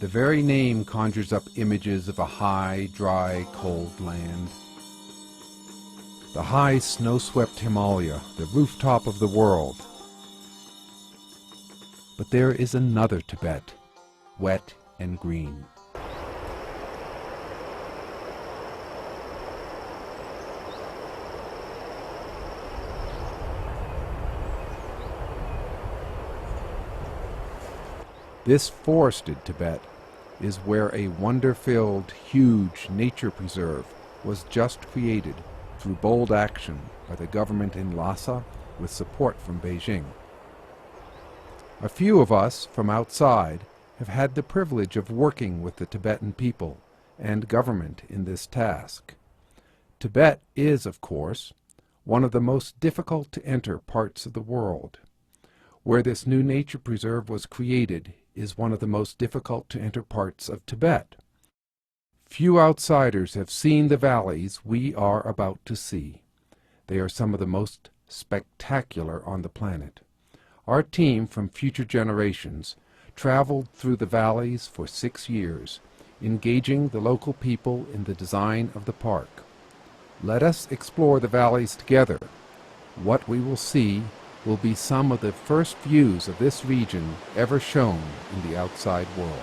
The very name conjures up images of a high, dry, cold land. The high, snow-swept Himalaya, the rooftop of the world. But there is another Tibet, wet and green. This forested Tibet is where a wonder-filled, huge nature preserve was just created through bold action by the government in Lhasa with support from Beijing. A few of us from outside have had the privilege of working with the Tibetan people and government in this task. Tibet is, of course, one of the most difficult to enter parts of the world. Where this new nature preserve was created is one of the most difficult to enter parts of Tibet. Few outsiders have seen the valleys we are about to see. They are some of the most spectacular on the planet. Our team from Future Generations traveled through the valleys for 6 years, engaging the local people in the design of the park. Let us explore the valleys together. What we will see will be some of the first views of this region ever shown in the outside world.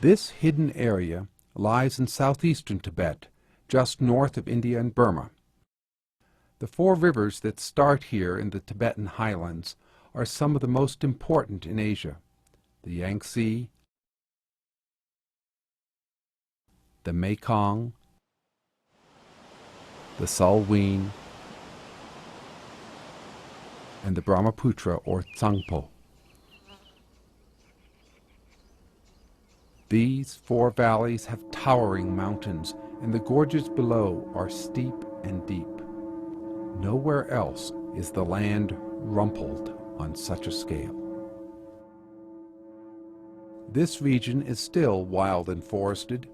This hidden area lies in southeastern Tibet, just north of India and Burma. The 4 rivers that start here in the Tibetan highlands are some of the most important in Asia: the Yangtze, the Mekong, the Salween, and the Brahmaputra or Tsangpo. These 4 valleys have towering mountains, and the gorges below are steep and deep. Nowhere else is the land rumpled on such a scale. This region is still wild and forested,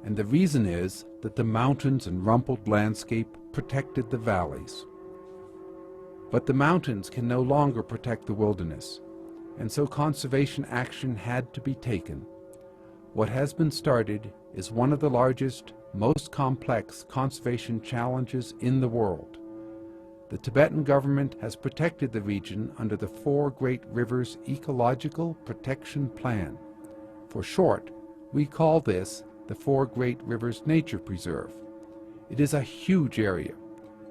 and the reason is that the mountains and rumpled landscape protected the valleys. But the mountains can no longer protect the wilderness, and so conservation action had to be taken. What has been started is one of the largest, most complex conservation challenges in the world. The Tibetan government has protected the region under the 4 Great Rivers Ecological Protection Plan. For short, we call this the 4 Great Rivers Nature Preserve. It is a huge area,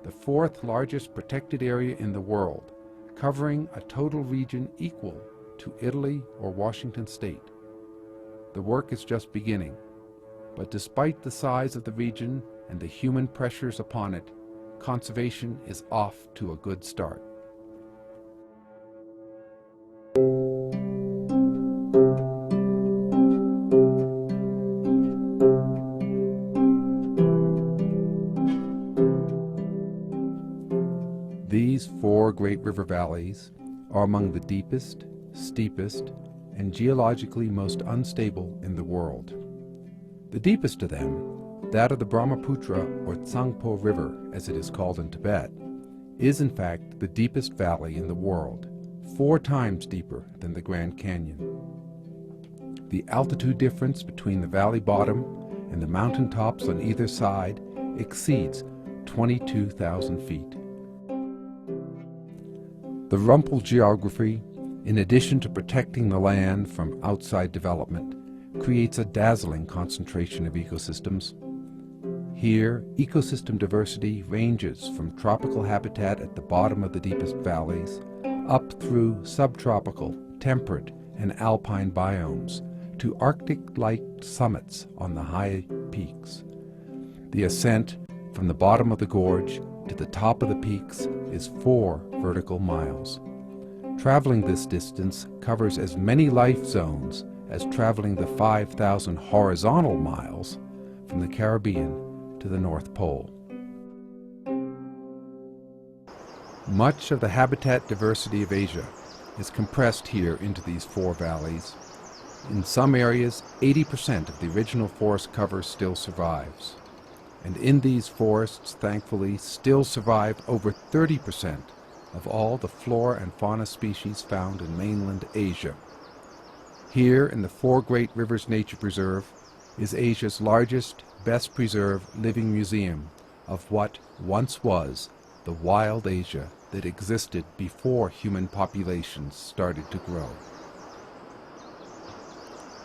the 4th largest protected area in the world, covering a total region equal to Italy or Washington State. The work is just beginning, but despite the size of the region and the human pressures upon it, conservation is off to a good start. These 4 great river valleys are among the deepest, steepest, and geologically most unstable in the world. The deepest of them, that of the Brahmaputra or Tsangpo River, as it is called in Tibet, is in fact the deepest valley in the world, 4 times deeper than the Grand Canyon. The altitude difference between the valley bottom and the mountaintops on either side exceeds 22,000 feet. The rumpled geography, in addition to protecting the land from outside development, creates a dazzling concentration of ecosystems. Here, ecosystem diversity ranges from tropical habitat at the bottom of the deepest valleys, up through subtropical, temperate, and alpine biomes, to Arctic-like summits on the high peaks. The ascent from the bottom of the gorge to the top of the peaks is 4 vertical miles. Traveling this distance covers as many life zones as traveling the 5,000 horizontal miles from the Caribbean to the North Pole. Much of the habitat diversity of Asia is compressed here into these 4 valleys. In some areas, 80% of the original forest cover still survives. And in these forests, thankfully, still survive over 30% of all the flora and fauna species found in mainland Asia. Here in the Four Great Rivers Nature Preserve is Asia's largest, best preserved living museum of what once was the wild Asia that existed before human populations started to grow.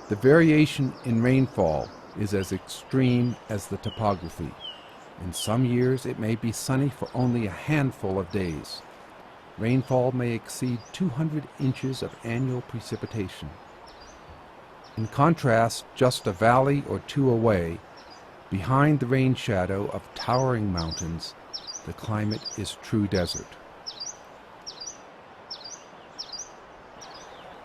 The variation in rainfall is as extreme as the topography. In some years it may be sunny for only a handful of days. Rainfall may exceed 200 inches of annual precipitation. In contrast, just a valley or two away, behind the rain shadow of towering mountains, the climate is true desert.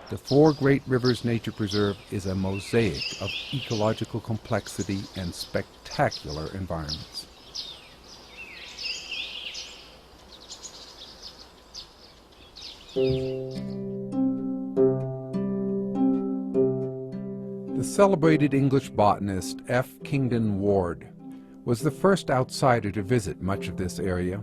The Four Great Rivers Nature Preserve is a mosaic of ecological complexity and spectacular environments. The celebrated English botanist F. Kingdon Ward was the first outsider to visit much of this area.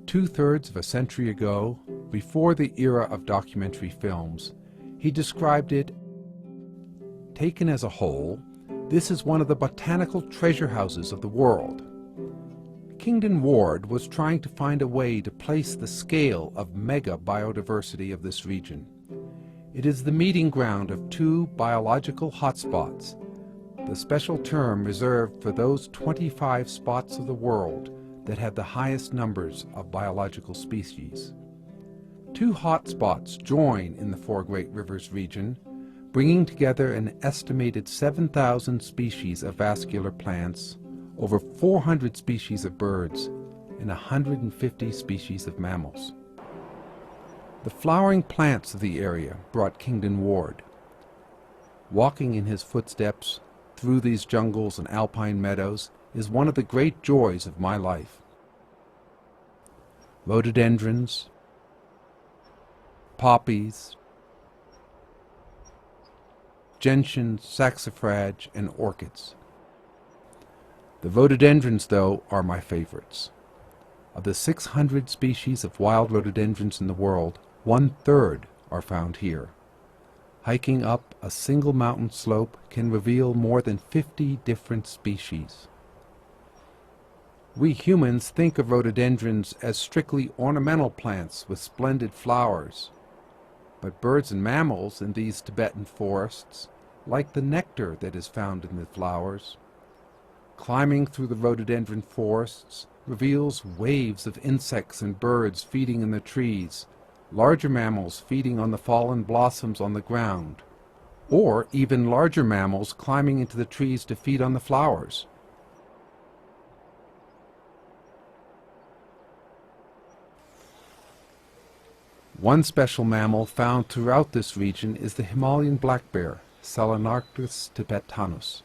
2/3 of a century ago, before the era of documentary films, he described it, "Taken as a whole, this is one of the botanical treasure houses of the world." Kingdon Ward was trying to find a way to place the scale of mega biodiversity of this region. It is the meeting ground of two biological hotspots, the special term reserved for those 25 spots of the world that have the highest numbers of biological species. Two hotspots join in the Four Great Rivers region, bringing together an estimated 7,000 species of vascular plants, over 400 species of birds, and 150 species of mammals. The flowering plants of the area brought Kingdon Ward. Walking in his footsteps through these jungles and alpine meadows is one of the great joys of my life. Rhododendrons, poppies, gentians, saxifrage, and orchids. The rhododendrons, though, are my favorites. Of the 600 species of wild rhododendrons in the world, 1/3 are found here. Hiking up a single mountain slope can reveal more than 50 different species. We humans think of rhododendrons as strictly ornamental plants with splendid flowers. But birds and mammals in these Tibetan forests like the nectar that is found in the flowers. Climbing through the rhododendron forests reveals waves of insects and birds feeding in the trees, larger mammals feeding on the fallen blossoms on the ground, or even larger mammals climbing into the trees to feed on the flowers. One special mammal found throughout this region is the Himalayan black bear, Salanarctus tibetanus.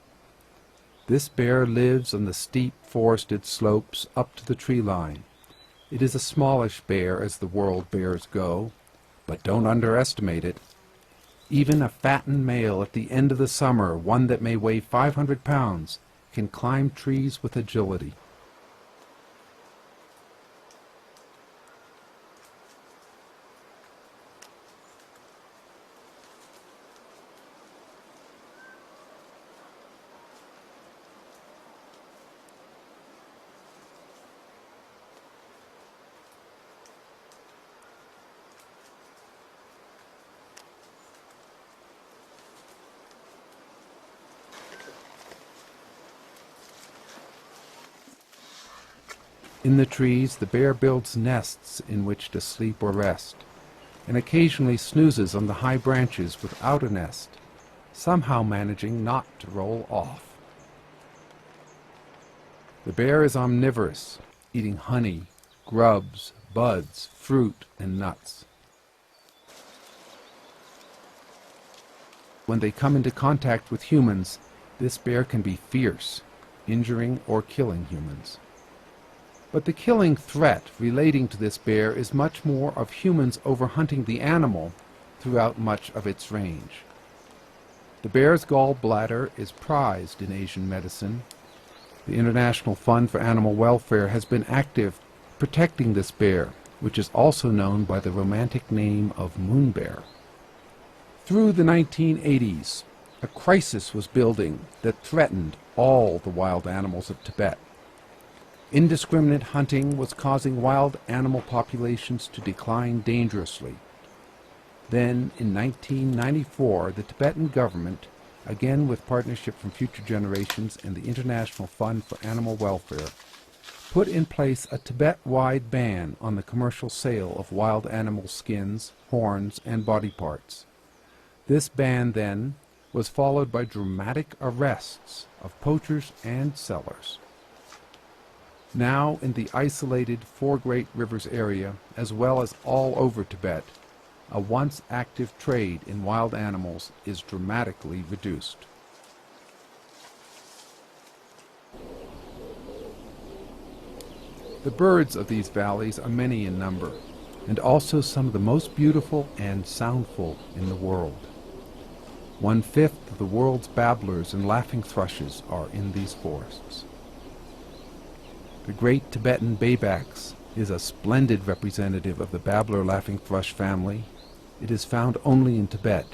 This bear lives on the steep forested slopes up to the tree line. It is a smallish bear as the world bears go, but don't underestimate it. Even a fattened male at the end of the summer, one that may weigh 500 pounds, can climb trees with agility. In the trees, the bear builds nests in which to sleep or rest, and occasionally snoozes on the high branches without a nest, somehow managing not to roll off. The bear is omnivorous, eating honey, grubs, buds, fruit, and nuts. When they come into contact with humans, this bear can be fierce, injuring or killing humans. But the killing threat relating to this bear is much more of humans overhunting the animal throughout much of its range. The bear's gallbladder is prized in Asian medicine. The International Fund for Animal Welfare has been active protecting this bear which is also known by the romantic name of moon bear. Through the 1980s, a crisis was building that threatened all the wild animals of Tibet. Indiscriminate hunting was causing wild animal populations to decline dangerously. Then, in 1994, the Tibetan government, again with partnership from Future Generations and the International Fund for Animal Welfare, put in place a Tibet-wide ban on the commercial sale of wild animal skins, horns, and body parts. This ban, then, was followed by dramatic arrests of poachers and sellers. Now, in the isolated Four Great Rivers area, as well as all over Tibet, a once active trade in wild animals is dramatically reduced. The birds of these valleys are many in number, and also some of the most beautiful and soundful in the world. 1/5 of the world's babblers and laughing thrushes are in these forests. The great Tibetan baybacks is a splendid representative of the babbler laughing thrush family. It is found only in Tibet,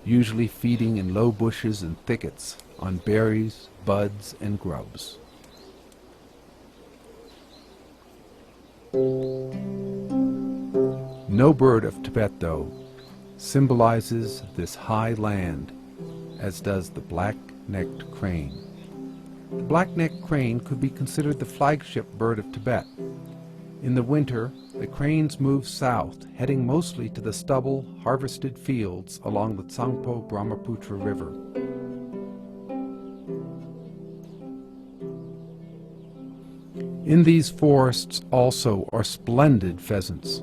usually feeding in low bushes and thickets on berries, buds, and grubs. No bird of Tibet, though, symbolizes this high land, as does the black-necked crane. The black-necked crane could be considered the flagship bird of Tibet. In the winter, the cranes move south, heading mostly to the stubble, harvested fields along the Tsangpo Brahmaputra River. In these forests also are splendid pheasants.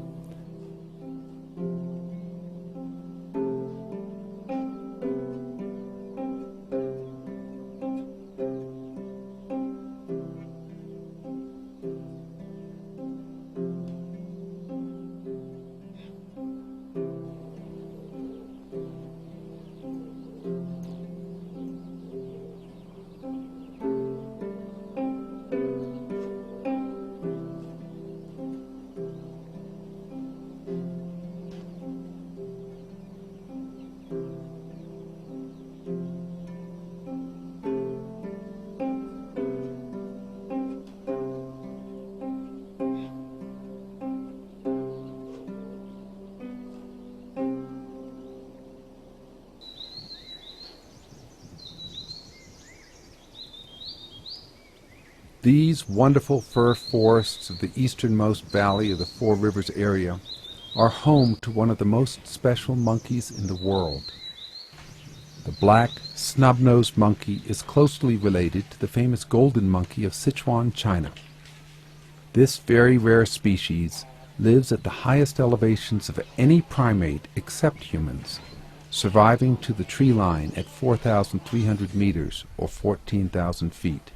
These wonderful fir forests of the easternmost valley of the Four Rivers area are home to one of the most special monkeys in the world. The black, snub-nosed monkey is closely related to the famous golden monkey of Sichuan, China. This very rare species lives at the highest elevations of any primate except humans, surviving to the tree line at 4,300 meters or 14,000 feet.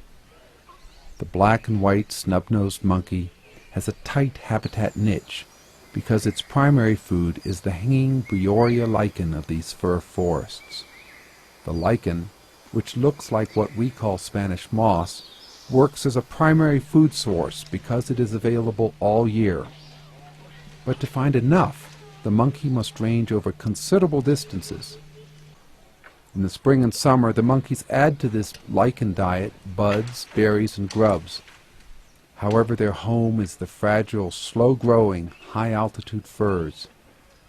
The black and white snub-nosed monkey has a tight habitat niche because its primary food is the hanging Bryoria lichen of these fir forests. The lichen, which looks like what we call Spanish moss, works as a primary food source because it is available all year. But to find enough, the monkey must range over considerable distances. In the spring and summer, the monkeys add to this lichen diet buds, berries, and grubs. However, their home is the fragile, slow-growing, high-altitude firs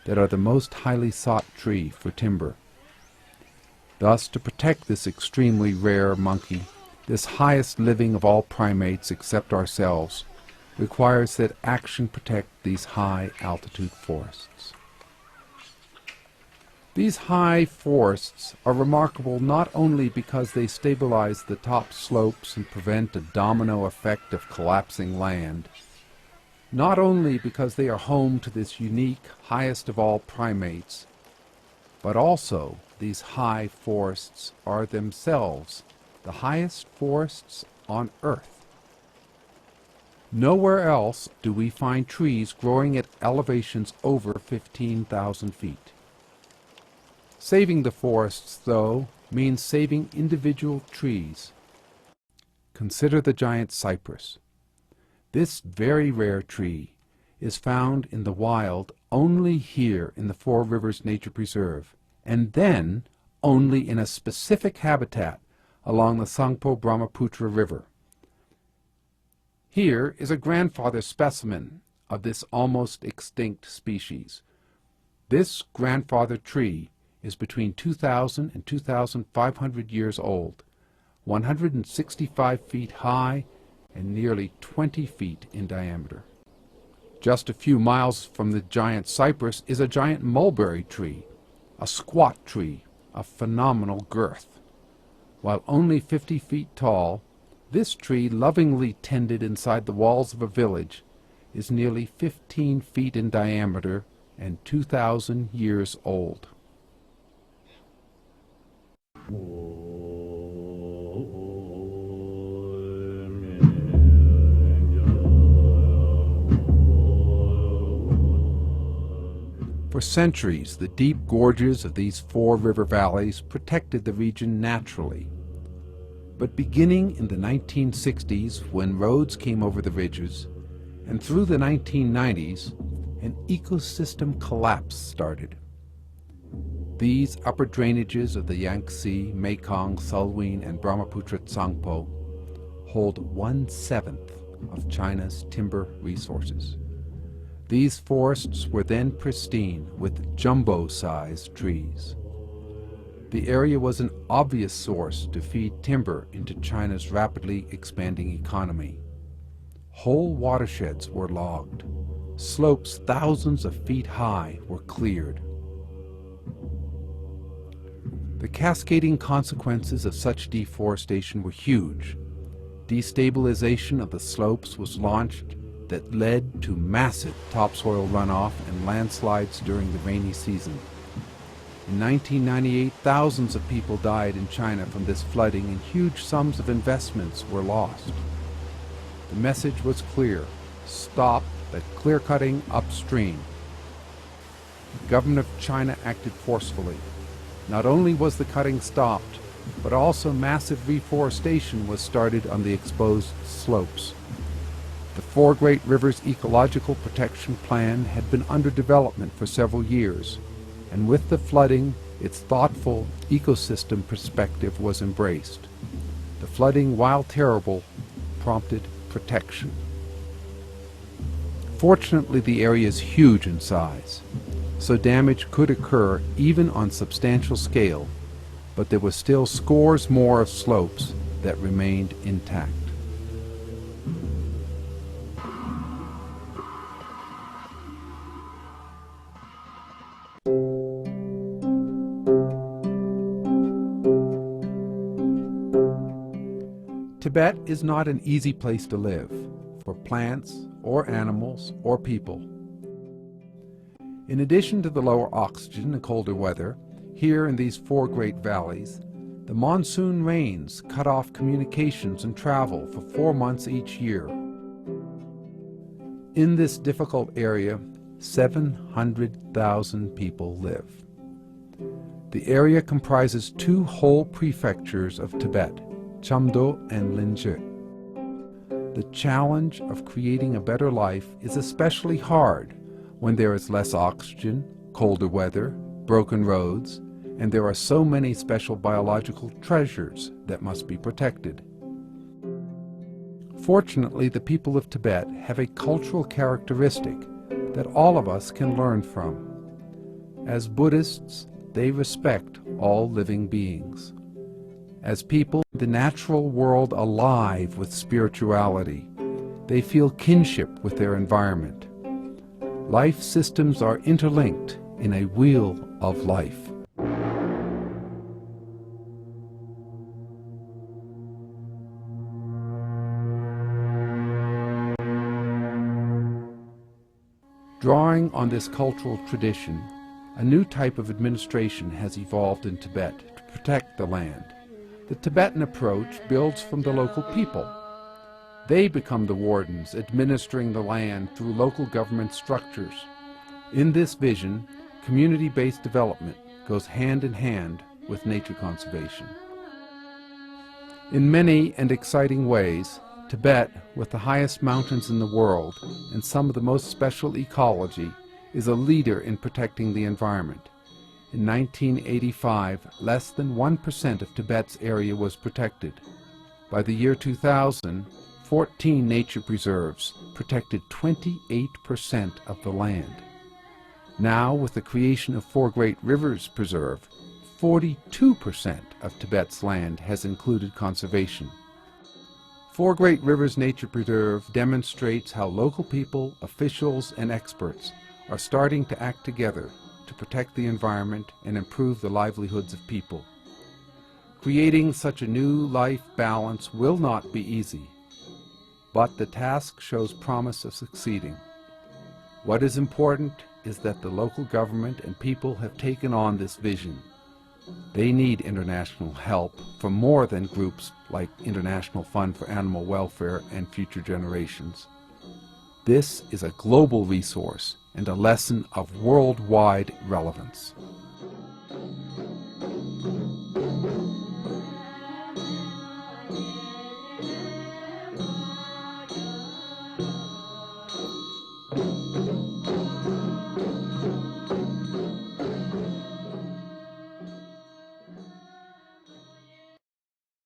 that are the most highly sought tree for timber. Thus, to protect this extremely rare monkey, this highest living of all primates except ourselves, requires that action protect these high-altitude forests. These high forests are remarkable not only because they stabilize the top slopes and prevent a domino effect of collapsing land, not only because they are home to this unique, highest of all primates, but also these high forests are themselves the highest forests on Earth. Nowhere else do we find trees growing at elevations over 15,000 feet. Saving the forests, though, means saving individual trees. Consider the giant cypress. This very rare tree is found in the wild only here in the Four Rivers Nature Preserve, and then only in a specific habitat along the Tsangpo Brahmaputra River. Here is a grandfather specimen of this almost extinct species. This grandfather tree is between 2,000 and 2,500 years old, 165 feet high and nearly 20 feet in diameter. Just a few miles from the giant cypress is a giant mulberry tree, a squat tree of phenomenal girth. While only 50 feet tall, this tree, lovingly tended inside the walls of a village, is nearly 15 feet in diameter and 2,000 years old. For centuries, the deep gorges of these four river valleys protected the region naturally. But beginning in the 1960s, when roads came over the ridges, and through the 1990s, an ecosystem collapse started. These upper drainages of the Yangtze, Mekong, Salween, and Brahmaputra Tsangpo hold 1/7 of China's timber resources. These forests were then pristine with jumbo-sized trees. The area was an obvious source to feed timber into China's rapidly expanding economy. Whole watersheds were logged. Slopes thousands of feet high were cleared. The cascading consequences of such deforestation were huge. Destabilization of the slopes was launched that led to massive topsoil runoff and landslides during the rainy season. In 1998, thousands of people died in China from this flooding and huge sums of investments were lost. The message was clear: stop the clear-cutting upstream. The government of China acted forcefully. Not only was the cutting stopped, but also massive reforestation was started on the exposed slopes. The Four Great Rivers Ecological Protection Plan had been under development for several years, and with the flooding, its thoughtful ecosystem perspective was embraced. The flooding, while terrible, prompted protection. Fortunately, the area is huge in size, so damage could occur even on substantial scale, but there were still scores more of slopes that remained intact. Tibet is not an easy place to live, for plants, or animals, or people. In addition to the lower oxygen and colder weather, here in these four great valleys, the monsoon rains cut off communications and travel for 4 months each year. In this difficult area, 700,000 people live. The area comprises 2 whole prefectures of Tibet, Chamdo and Linzhi. The challenge of creating a better life is especially hard when there is less oxygen, colder weather, broken roads, and there are so many special biological treasures that must be protected. Fortunately, the people of Tibet have a cultural characteristic that all of us can learn from. As Buddhists, they respect all living beings. As people in the natural world alive with spirituality, they feel kinship with their environment. Life systems are interlinked in a wheel of life. Drawing on this cultural tradition, a new type of administration has evolved in Tibet to protect the land. The Tibetan approach builds from the local people. They become the wardens, administering the land through local government structures. In this vision, community-based development goes hand in hand with nature conservation. In many and exciting ways, Tibet, with the highest mountains in the world and some of the most special ecology, is a leader in protecting the environment. In 1985, less than 1% of Tibet's area was protected. By the year 2000, 14 nature preserves protected 28% of the land. Now, with the creation of 4 Great Rivers Preserve, 42% of Tibet's land has included conservation. 4 Great Rivers Nature Preserve demonstrates how local people, officials, and experts are starting to act together to protect the environment and improve the livelihoods of people. Creating such a new life balance will not be easy, but the task shows promise of succeeding. What is important is that the local government and people have taken on this vision. They need international help from more than groups like International Fund for Animal Welfare and Future Generations. This is a global resource and a lesson of worldwide relevance.